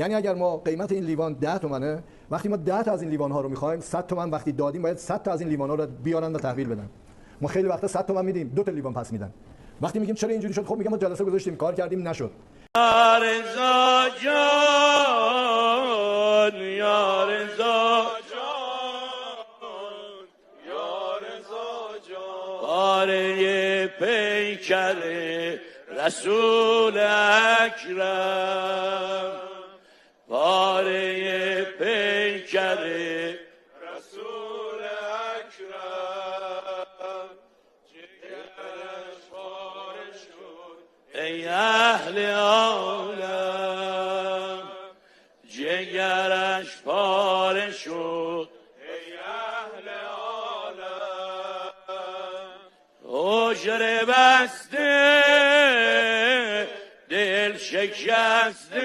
یعنی اگر ما قیمت این لیوان 10 تومنه، وقتی ما 10 تا از این لیوان ها رو می‌خوایم 100 تومن وقتی دادیم باید 100 تا از این لیوان ها رو بیارن و تحویل بدن. ما خیلی وقتا 100 تومن میدیم 2 تا لیوان پس میدن. وقتی میگیم چرا اینجوری شد، خب میگم ما جلسه گذاشتیم کار کردیم نشد. یا رضا جان یا رضا جان یا رضا جان باره پیکر رسول اکرم باره پیکر رسول اکرم جگرش پاره شد ای اهل عالم جگرش پاره شد ای اهل عالم حجره بسته دل شکسته